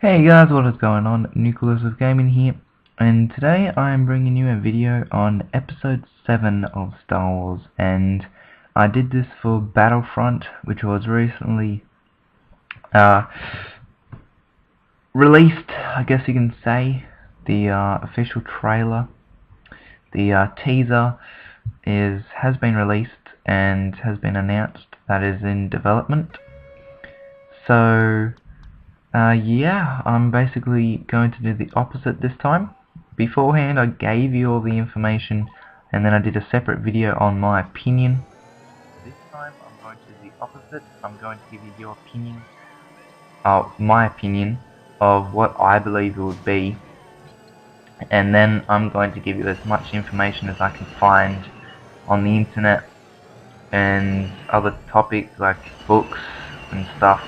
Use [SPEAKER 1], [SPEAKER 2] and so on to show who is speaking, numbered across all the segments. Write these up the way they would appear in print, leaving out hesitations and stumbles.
[SPEAKER 1] Hey guys, what is going on? NucleusOfGaming here, and today I am bringing you a video on episode 7 of Star Wars, and I did this for Battlefront, which was recently released, I guess you can say. The official trailer, the teaser has been released and has been announced that is in development. So yeah, I'm basically going to do the opposite this time. Beforehand I gave you all the information and then I did a separate video on my opinion. This time I'm going to do the opposite. I'm going to give you your opinion, my opinion of what I believe it would be, and then I'm going to give you as much information as I can find on the internet and other topics like books and stuff.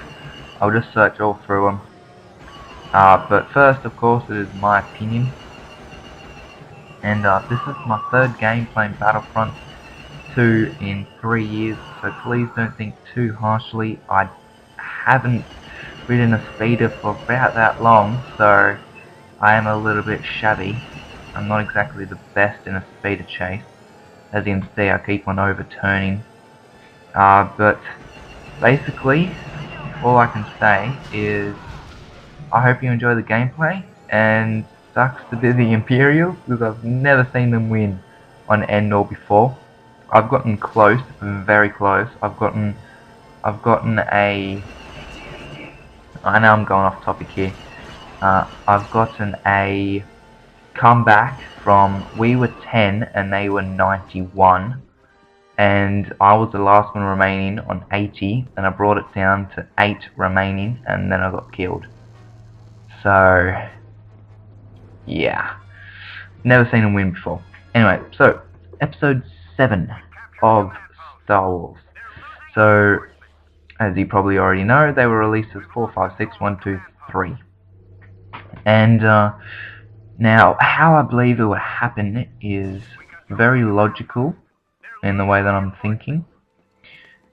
[SPEAKER 1] I'll just search all through them. But first, of course, it is my opinion. And this is my third game playing Battlefront 2 in 3 years, so please don't think too harshly. I haven't ridden a speeder for about that long, so I am a little bit shabby. I'm not exactly the best in a speeder chase. As you can see, I keep on overturning. But basically, all I can say is I hope you enjoy the gameplay, and sucks to be the Imperials because I've never seen them win on Endor before. I've gotten close, very close. I've gotten a, I know I'm going off topic here. I've gotten a comeback from, we were 10 and they were 91. And I was the last one remaining on 80, and I brought it down to 8 remaining, and then I got killed. So, yeah, never seen him win before. Anyway, so, episode 7 of Star Wars. So, as you probably already know, they were released as 4, 5, 6, 1, 2, 3. And, now, how I believe it would happen is very logical in the way that I'm thinking.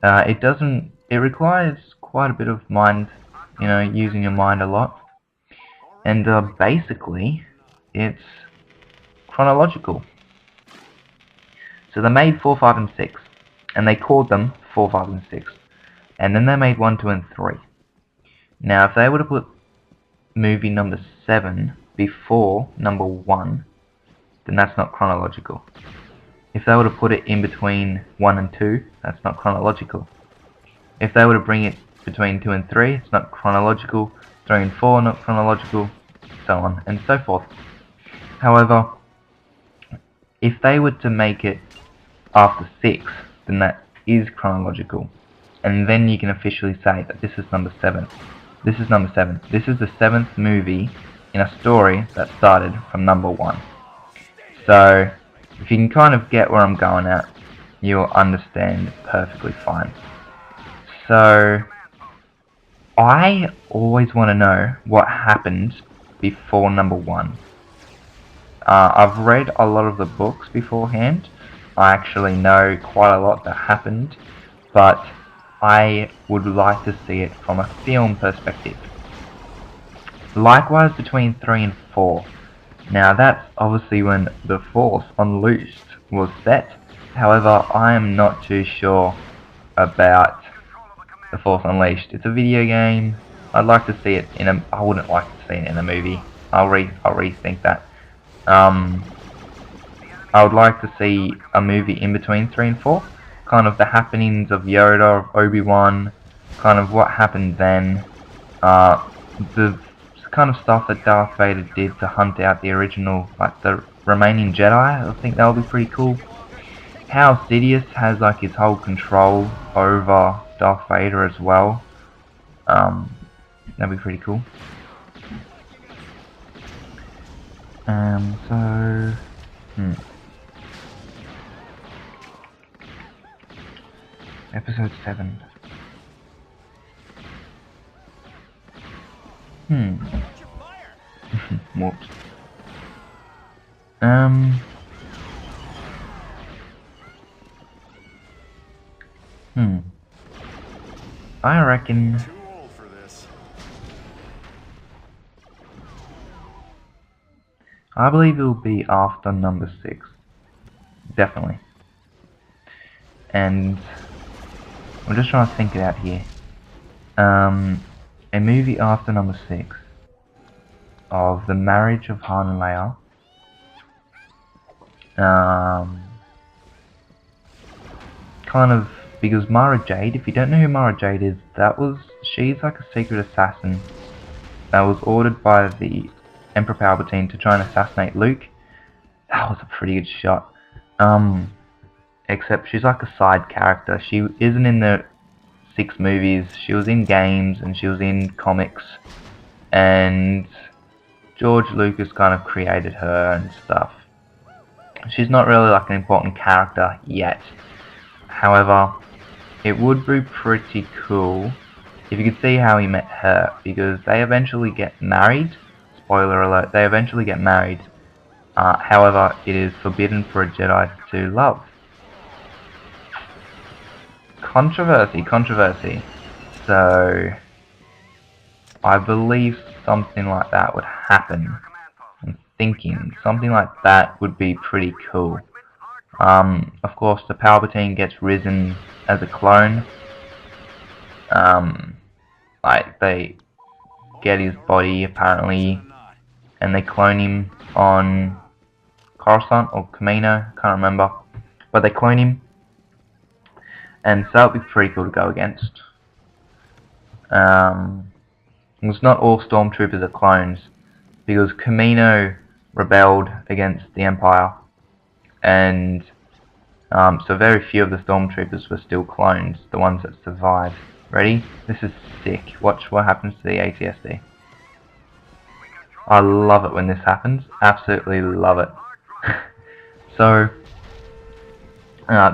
[SPEAKER 1] It requires quite a bit of mind, you know, using your mind a lot. And basically, it's chronological. So they made 4, 5, and 6, and they called them 4, 5, and 6. And then they made 1, 2, and 3. Now, if they were to put movie number 7 before number 1, then that's not chronological. If they were to put it in between 1 and 2, that's not chronological. If they were to bring it between 2 and 3, it's not chronological. 3 and 4, not chronological, so on and so forth. However, if they were to make it after 6, then that is chronological. And then you can officially say that this is number 7. This is number 7. This is the 7th movie in a story that started from number 1. So, if you can kind of get where I'm going at, you'll understand perfectly fine. So, I always want to know what happened before number 1. I've read a lot of the books beforehand. I actually know quite a lot that happened, but I would like to see it from a film perspective. Likewise between 3 and 4. Now that's obviously when the Force Unleashed was set. However, I am not too sure about the Force Unleashed. It's a video game. I'd like to see it in a. I wouldn't like to see it in a movie. I'll rethink that. I would like to see a movie in between 3 and 4. Kind of the happenings of Yoda, of Obi-Wan, kind of what happened then. The kind of stuff that Darth Vader did to hunt out the original, like the remaining Jedi. I think that would be pretty cool. How Sidious has like his whole control over Darth Vader as well. That'd be pretty cool. Episode 7. Whoops. I reckon I believe it will be after number 6. Definitely. And I'm just trying to think it out here. A movie after number 6 of the marriage of Han and Leia. Kind of, because Mara Jade, if you don't know who Mara Jade is, she's like a secret assassin that was ordered by the Emperor Palpatine to try and assassinate Luke. That was a pretty good shot. Except she's like a side character. She isn't in the 6 movies. She was in games and she was in comics. And George Lucas kind of created her and stuff. She's not really like an important character yet. However, it would be pretty cool if you could see how he met her, because they eventually get married. Spoiler alert, they eventually get married. However, it is forbidden for a Jedi to love. Controversy. So, I believe something like that would happen. I'm thinking something like that would be pretty cool. Of course, the Palpatine gets risen as a clone. Like, they get his body, apparently, and they clone him on Coruscant or Camino, can't remember. But they clone him, and so that would be pretty cool to go against. It's not all stormtroopers are clones, because Camino rebelled against the Empire, and so very few of the stormtroopers were still clones, the ones that survived. Ready? This is sick. Watch what happens to the AT-ST. I love it when this happens. Absolutely love it. So,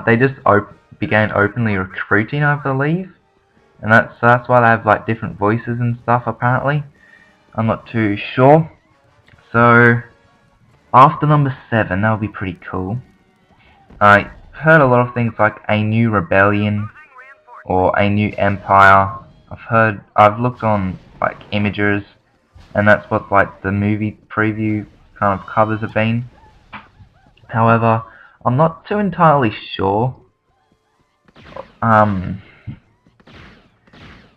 [SPEAKER 1] they just began openly recruiting, I believe. And that's why they have like different voices and stuff, apparently. I'm not too sure. So, after number 7, that would be pretty cool. I heard a lot of things like a new rebellion or a new empire. I've looked on like images, and that's what like the movie preview kind of covers have been. However, I'm not too entirely sure.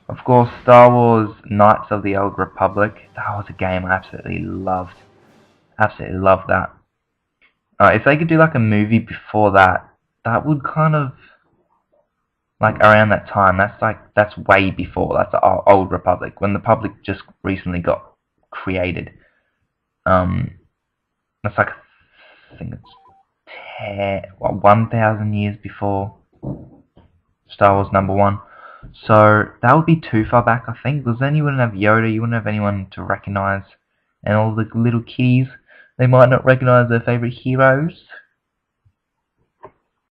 [SPEAKER 1] Of course, Star Wars Knights of the Old Republic. That was a game I absolutely loved. Absolutely loved that. If they could do like a movie before that, that would kind of like around that time. That's way before. That's the Old Republic, when the Republic just recently got created. That's like, I think it's 1,000 years before Star Wars #1. So that would be too far back, I think, because then you wouldn't have Yoda, you wouldn't have anyone to recognize, and all the little kiddies, they might not recognize their favorite heroes.